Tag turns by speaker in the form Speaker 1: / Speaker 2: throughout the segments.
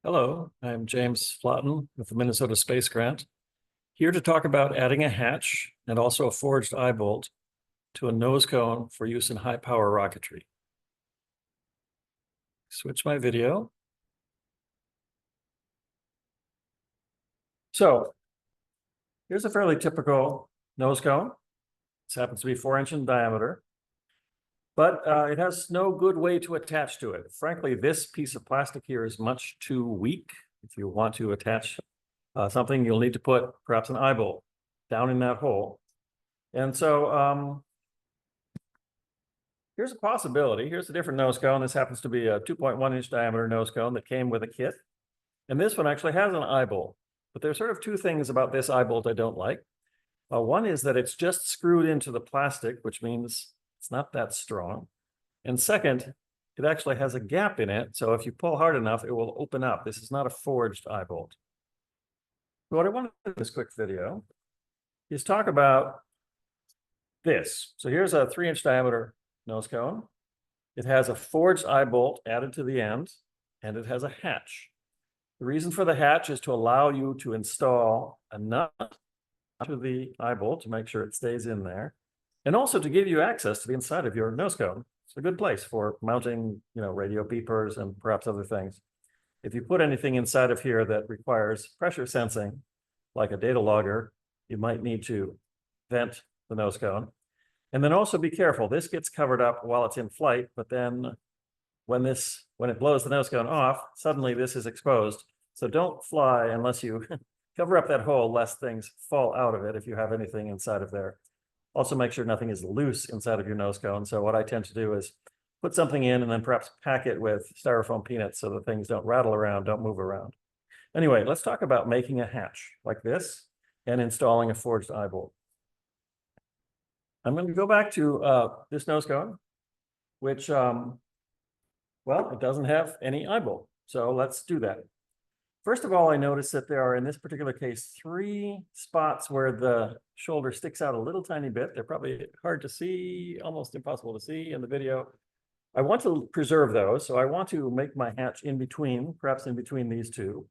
Speaker 1: Hello, I'm James Flaten with the Minnesota Space Grant, here to talk about adding a hatch and also a forged eyebolt to a nose cone for use in high-power rocketry. Switch my video. So here's a fairly typical nose cone. This happens to be 4-inch in diameter, but it has no good way to attach to it. Frankly, this piece of plastic here is much too weak. If you want to attach something, you'll need to put perhaps an eyebolt down in that hole. And so here's a possibility. Here's a different nose cone. This happens to be a 2.1-inch diameter nose cone that came with a kit. And this one actually has an eyebolt. But there's sort of two things about this eyebolt I don't like. One is that it's just screwed into the plastic, which means it's not that strong. And second, it actually has a gap in it. So if you pull hard enough, it will open up. This is not a forged eyebolt. So what I want to do in this quick video is talk about this. So here's a 3-inch diameter nose cone. It has a forged eyebolt added to the end, and it has a hatch. The reason for the hatch is to allow you to install a nut to the eyebolt to make sure it stays in there, and also to give you access to the inside of your nose cone. It's a good place for mounting, radio beepers and perhaps other things. If you put anything inside of here that requires pressure sensing, like a data logger, you might need to vent the nose cone. And then also be careful, this gets covered up while it's in flight, but then when it blows the nose cone off, suddenly this is exposed. So don't fly unless you cover up that hole, lest things fall out of it if you have anything inside of there. Also make sure nothing is loose inside of your nose cone. So what I tend to do is put something in and then perhaps pack it with styrofoam peanuts so that things don't rattle around, don't move around. Anyway, let's talk about making a hatch like this and installing a forged eyebolt. I'm going to go back to this nose cone, which, well, it doesn't have any eyebolt. So let's do that. First of all, I noticed that there are, in this particular case, 3 spots where the shoulder sticks out a little tiny bit. They're probably hard to see, almost impossible to see in the video. I want to preserve those, so I want to make my hatch in between, perhaps in between these two.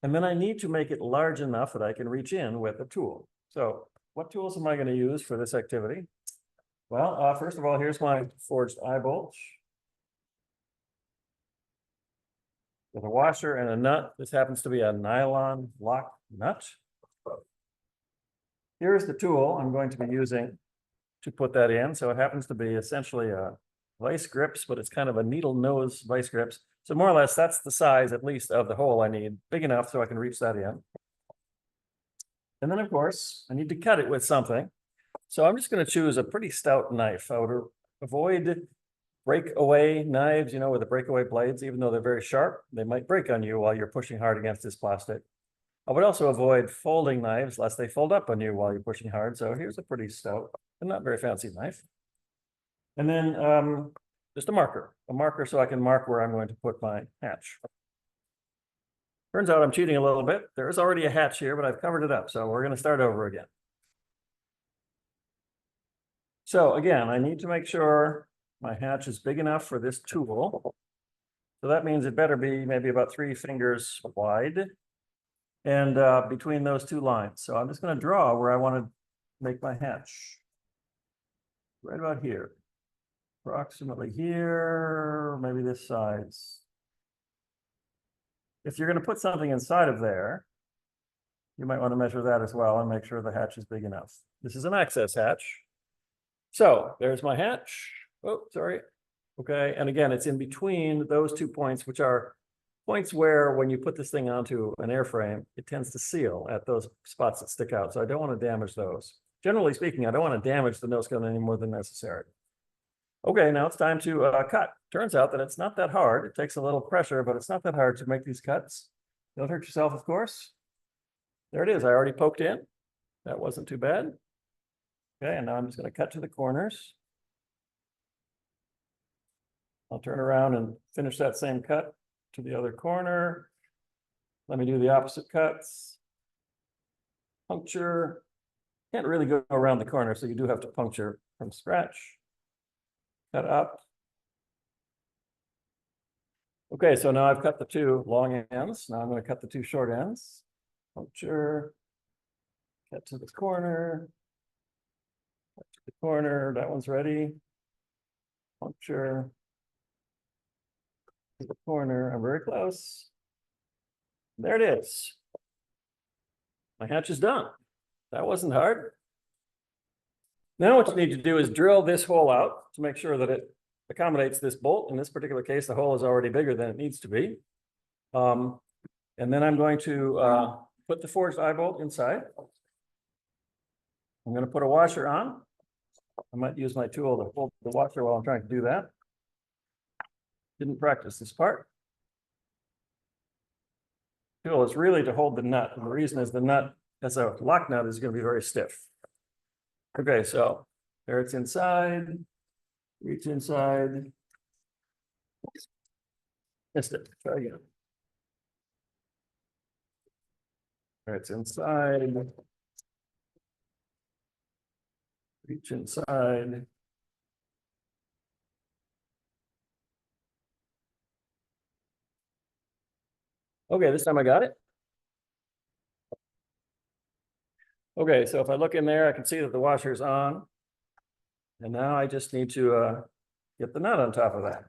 Speaker 1: And then I need to make it large enough that I can reach in with a tool. So what tools am I going to use for this activity? Well, first of all, here's my forged eyebolt with a washer and a nut. This happens to be a nylon lock nut. Here's the tool I'm going to be using to put that in. So it happens to be essentially a vice grips, but it's kind of a needle nose vice grips. So more or less, that's the size, at least, of the hole I need, big enough so I can reach that in. And then, of course, I need to cut it with something. So I'm just going to choose a pretty stout knife. I would avoid breakaway knives, with the breakaway blades. Even though they're very sharp, they might break on you while you're pushing hard against this plastic. I would also avoid folding knives, lest they fold up on you while you're pushing hard. So here's a pretty stout and not very fancy knife. And then just a marker so I can mark where I'm going to put my hatch. Turns out I'm cheating a little bit. There is already a hatch here, but I've covered it up. So we're going to start over again. So again, I need to make sure my hatch is big enough for this tool. So that means it better be maybe about 3 fingers wide and between those 2 lines. So I'm just going to draw where I want to make my hatch. Right about here. Approximately here, maybe this size. If you're going to put something inside of there, you might want to measure that as well and make sure the hatch is big enough. This is an access hatch. So there's my hatch. Oh, sorry. Okay, and again, it's in between those 2 points, which are points where when you put this thing onto an airframe, it tends to seal at those spots that stick out. So I don't want to damage those. Generally speaking, I don't want to damage the nose cone any more than necessary. Okay, now it's time to cut. Turns out that it's not that hard. It takes a little pressure, but it's not that hard to make these cuts. Don't hurt yourself, of course. There it is. I already poked in. That wasn't too bad. Okay, and now I'm just going to cut to the corners. I'll turn around and finish that same cut to the other corner. Let me do the opposite cuts. Puncture. Can't really go around the corner, so you do have to puncture from scratch. Cut up. Okay, so now I've cut the two long ends. Now I'm going to cut the two short ends. Puncture. Cut to the corner. Cut to the corner. That one's ready. Puncture. To the corner. I'm very close. There it is. My hatch is done. That wasn't hard. Now what you need to do is drill this hole out to make sure that it accommodates this bolt. In this particular case, the hole is already bigger than it needs to be. And then I'm going to put the forged eye bolt inside. I'm going to put a washer on. I might use my tool to hold the washer while I'm trying to do that. Didn't practice this part. Tool is really to hold the nut, and the reason is the nut, as a lock nut, is going to be very stiff. Okay, so there it's inside. Reach inside. Missed it. Try again. There it's inside. Reach inside. Okay, this time I got it. Okay, so if I look in there, I can see that the washer is on. And now I just need to get the nut on top of that.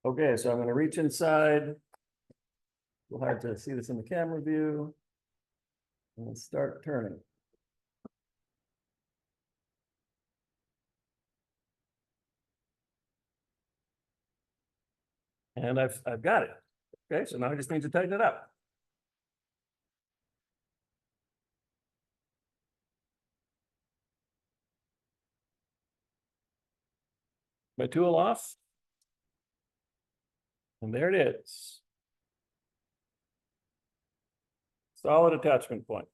Speaker 1: Okay, so I'm going to reach inside. We'll have to see this in the camera view. And start turning. And I've got it. Okay, so now I just need to tighten it up. My tool off. And there it is. Solid attachment point.